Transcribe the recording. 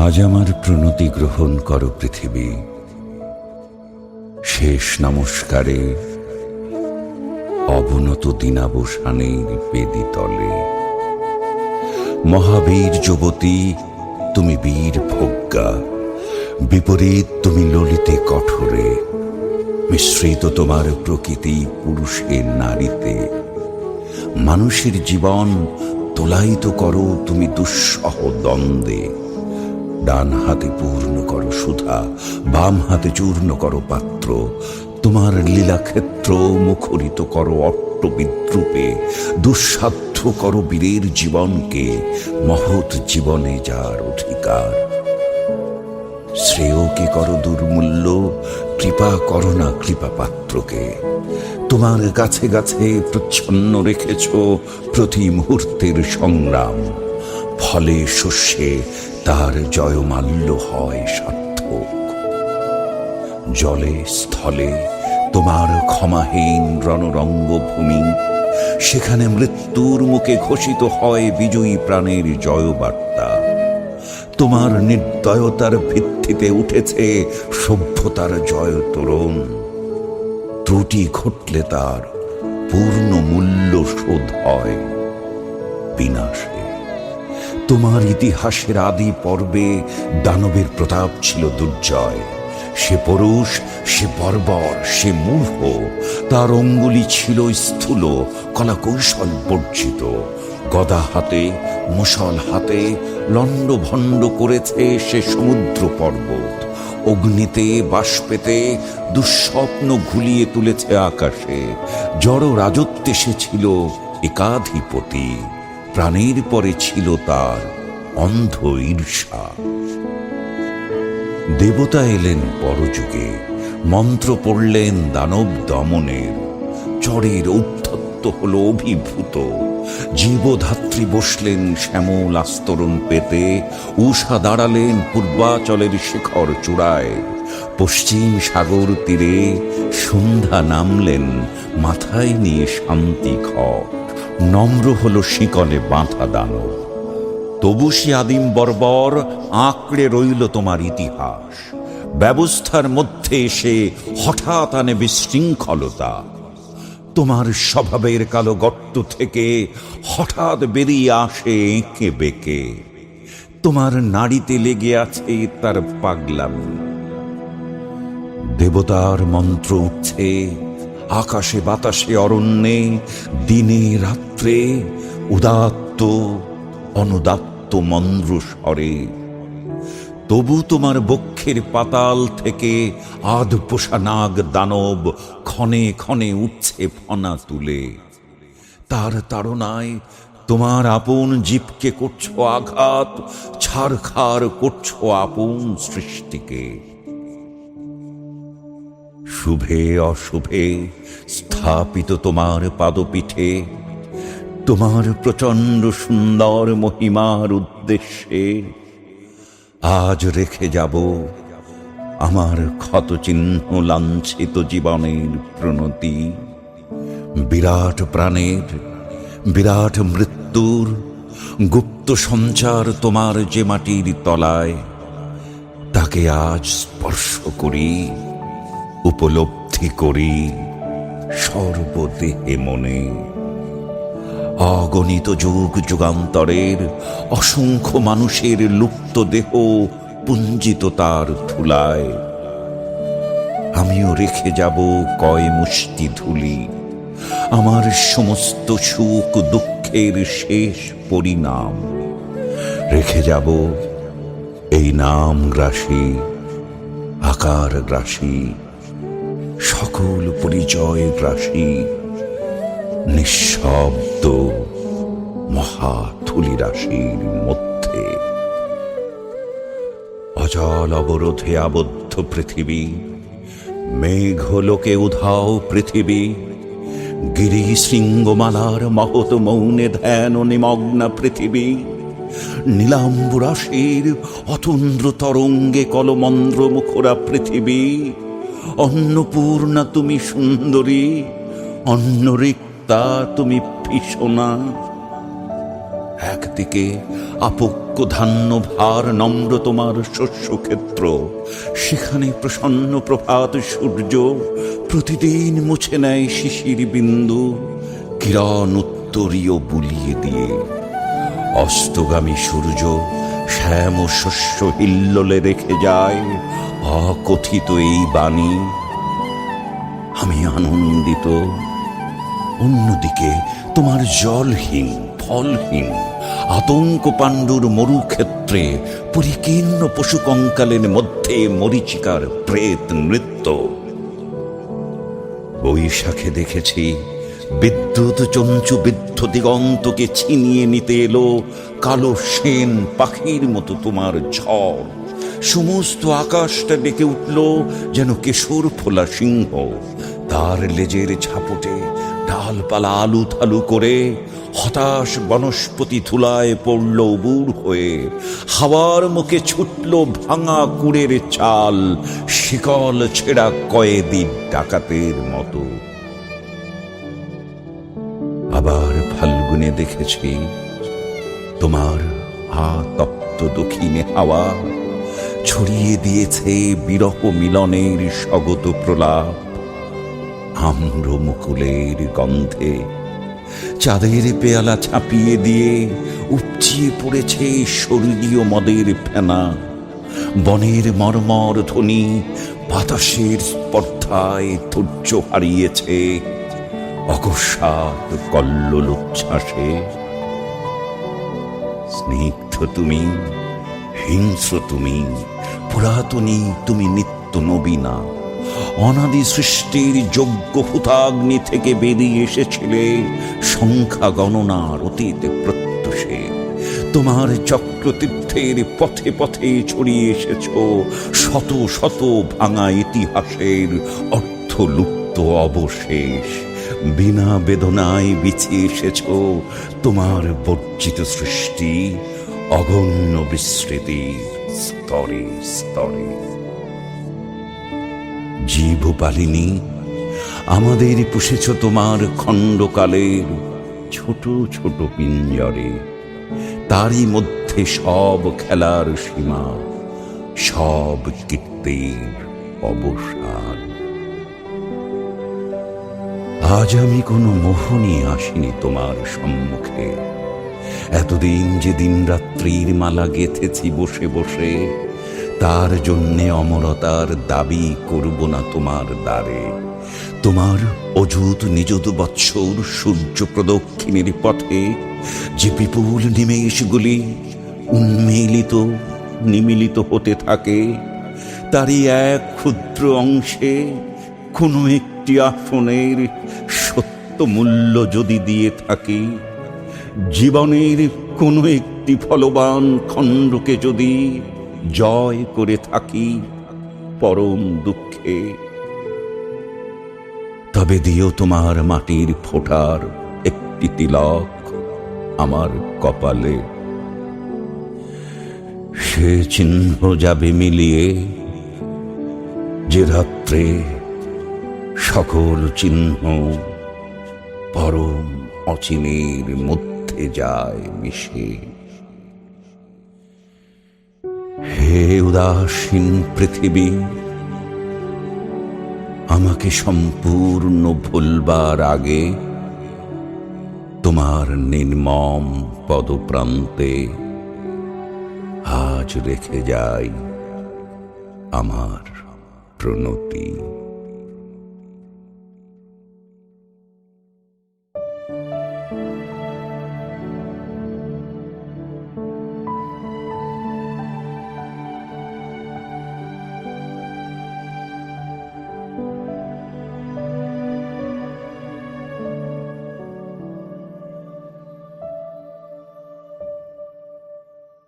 আজ আমার প্রণতি গ্রহণ করো পৃথিবী, শেষ নমস্কারে অবনত দিনাবসানের বেদি তলে। মহাবীর যুবতী তুমি বীর ভোগ্যা, বিপরীত তুমি ললিতে কঠোরে। মিশ্রিত তোমার প্রকৃতি পুরুষের নারীতে। মানুষের জীবন তোলায়িত করো তুমি দুঃসহ দ্বন্দ্বে। ডান হাতে পূর্ণ করো সুধা, বাম হাতে চূর্ণ করো পাত্র। তোমার লীলাক্ষেত্র মুখরিত করো অট্ট বিদ্রুপে। দুঃসাধ্য করো বীরের জীবনকে, মহৎ জীবনে যার অধিকার। শ্রেয়কে করো দুর্মূল্য, কৃপা করো না কৃপা পাত্রকে। তোমার গাছে গাছে প্রচ্ছন্ন রেখেছ প্রতি মুহূর্তের সংগ্রাম। ফলে শস্যে তার জয়মাল্য হয় সার্থক। জলে স্থলে তোমার ক্ষমাহীন রণরঙ্গভূমি, সেখানে মৃত্যুর মুখে ঘোষিত হয় বিজয়ী প্রাণের জয়বার্তা। তোমার নির্দয়তার ভিত্তিতে উঠেছে সভ্যতার জয় তোরণ। ত্রুটি ঘটলে তার পূর্ণ মূল্য শোধ হয় বিনাশে। তোমার ইতিহাসের আদি পর্বে দানবের প্রতাপ ছিল দুর্জয়। সে পরুষ, সে বর্বর, সে মূঢ়। তার অঙ্গুলি ছিল স্থূল, কলা কৌশল বর্জিত। গদা হাতে, মুষল হাতে লণ্ডভণ্ড করেছে সে সমুদ্র পর্বত। অগ্নিতে বাষ্পেতে দুঃস্বপ্ন ঘুলিয়ে তুলেছে আকাশে। জড় রাজত্বে সে ছিল একাধিপতি। প্রাণের পরে ছিল তার অন্ধ ঈর্ষা। দেবতা এলেন পরযুগে, মন্ত্র পড়লেন দানব দমনের। চরের ঔদ্ধত্য হল অভিভূত। জীবধাত্রী বসলেন শ্যামল আস্তরণ পেতে। উষা দাঁড়ালেন পূর্বাচলের শিখর চূড়ায়। পশ্চিম সাগর তীরে সন্ধ্যা নামলেন মাথায় নিয়ে শান্তি খড়। নম্র হল শিকলে বাঁধা দানব। তবু সে আদিম বর্বর আঁকড়ে রইল তোমার ইতিহাস। ব্যবস্থার মধ্যে এসে হঠাৎ আনে বিশৃঙ্খলতা। তোমার স্বভাবের কালো গর্ত থেকে হঠাৎ বেরিয়ে আসে এঁকে বেঁকে। তোমার নাড়িতে লেগে আছে তার পাগলামি। দেবতার মন্ত্র উঠছে আকাশে বাতাসে অরণ্যে, দিনে রাত্রে উদাত্ত অনুদাত্ত মন্দ্র স্বরে। তবু তোমার বক্ষের পাতাল থেকে আধপোষা নাগ দানব ক্ষণে ক্ষণে উঠছে ফনা তুলে। তার তাড়নায় তোমার আপন জীবকে করছো আঘাত, ছারখার করছো আপন সৃষ্টিকে। শুভে অশুভে স্থাপিত তোমার পাদপীঠে, তোমার প্রচণ্ড সুন্দর মহিমার উদ্দেশ্যে আজ রেখে যাব আমার ক্ষতচিহ্ন লাঞ্ছিত জীবনের প্রণতি। বিরাট প্রাণের, বিরাট মৃত্যুর গুপ্ত সঞ্চার তোমার যে মাটির তলায়, তাকে আজ স্পর্শ করি, উপলব্ধি করি সর্বদেহে মনে। অগণিত যুগ যুগান্তরের অসংখ্য মানুষের লুপ্ত দেহ পুঞ্জিত তার ধুলায়। আমিও রেখে যাব কয় মুষ্টি ধুলি, আমার সমস্ত সুখ দুঃখের শেষ পরিণাম। রেখে যাব এই নাম গ্রাসী, আকার গ্রাসী, সকল পরিচয় গ্রাসী, নিঃশব্দ মহাথুলি রাশির মধ্যে। অচল অবরোধে আবদ্ধ পৃথিবী, মেঘলোকে উধাও পৃথিবী। গিরি শৃঙ্গমালার মহৎ মৌনে ধ্যান নিমগ্না পৃথিবী। নীলাম্বু রাশির অতন্দ্র তরঙ্গে কলমন্দ্র মুখরা পৃথিবী। অন্নপূর্ণা তুমি সুন্দরী, অন্নরিক্তা তুমি ভীষণা। একদিকে আপক্য ধান্য ভার নম্র তোমার শস্যক্ষেত্র, সেখানে প্রসন্ন প্রভাত সূর্য প্রতিদিন মুছে নেয় শিশির বিন্দু কিরণ উত্তরীয় বুলিয়ে দিয়ে। অস্তগামী সূর্য শ্যাম ও শস্য হিল্লোলে রেখে যায় অকথিত এই বাণী, আমি আনন্দিত। অন্যদিকে তোমার জলহীন ফলহীন আতঙ্ক পাণ্ডুর মরুক্ষেত্রে পরিকীর্ণ পশু কঙ্কালের মধ্যে মরীচিকার প্রেত নৃত্য। বৈশাখে দেখেছি বিদ্যুৎ চঞ্চু বিদ্ধ দিগন্তকে ছিনিয়ে নিতে এলো কালো সেন পাখির মতো তোমার ঝড়। সমস্ত আকাশটা ডেকে উঠল যেন কেশর ফোলা সিংহ। তার লেজের ঝাপটে ডালপালা আলু থালু করে হতাশ বনস্পতি ধুলায় পড়ল উবুড় হয়ে। হাওয়ার মুখে ছুটল ভাঙা কুড়ের চাল, শিকল ছেঁড়া কয়েদি ডাকাতের মতো। আবার ফাল্গুনে দেখেছি তোমার তপ্ত দক্ষিণে হাওয়া ছড়িয়ে দিয়েছে বিরহ মিলনের স্বগত প্রলাপ। আম্র মুকুলের গন্ধে চাঁদের পেয়ালা ছাপিয়ে দিয়ে উপচিয়ে পড়েছে স্বর্গীয় মদের ফেনা। বনের মর্মর ধ্বনি বাতাসের স্পর্ধায় ধৈর্য হারিয়েছে অকস্মাৎ কল্লোল উচ্ছ্বাসে। স্নিগ্ধ তুমি, হিংস্র তুমি, পুরাতনী তুমি, নিত্য নবীনা। অনাদি সৃষ্টির যজ্ঞ হুতাগ্নি থেকে বেরিয়ে এসেছিলে সংখ্যা গণনার অতীত প্রত্যুষে। তোমার চক্রতীর্থের পথে পথে ছড়িয়ে এসেছ শত শত ভাঙা ইতিহাসের অর্থলুপ্ত অবশেষ। বিনা বেদনায় বিছিয়ে এসেছ তোমার বর্জিত সৃষ্টি অগণ্য বিস্মৃতির স্তরে স্তরে। জীবপালিনী, আমাদের পুষেছ তোমার খণ্ডকালের ছোট ছোট পিঞ্জরে। তারই মধ্যে সব খেলার সীমা, সব কীর্তির অবসান। আজ আমি কোনো মোহ নিয়ে আসিনি তোমার সম্মুখে। এতদিন যে দিন রাত্রির মালা গেঁথেছি বসে বসে, তার জন্যে অমরতার দাবি করব না তোমার দ্বারে। তোমার অযুত নিজুত বৎসর সূর্য প্রদক্ষিণের পথে যে বিপুল নিমেষগুলি উন্মিলিত নিমিলিত হতে থাকে, তারই এক ক্ষুদ্র অংশে কোনো একটি আসনের সত্য মূল্য যদি দিয়ে থাকি, জীবনের কোনো একটি ফলবান খণ্ডকে যদি জয় করে থাকি পরম দুঃখে, তবে দিও তোমার মাটির ফোঁটার একটি তিলক আমার কপালে। সে চিহ্ন যাবে মিলিয়ে যে রাত্রে সকল চিহ্ন পরম অচিনের মধ্যে যায় মিশে। হে উদাসীন পৃথিবী, আমাকে সম্পূর্ণ ভুলবার আগে তোমার নির্মম পদপ্রান্তে আজ রেখে যাই আমার প্রণতি।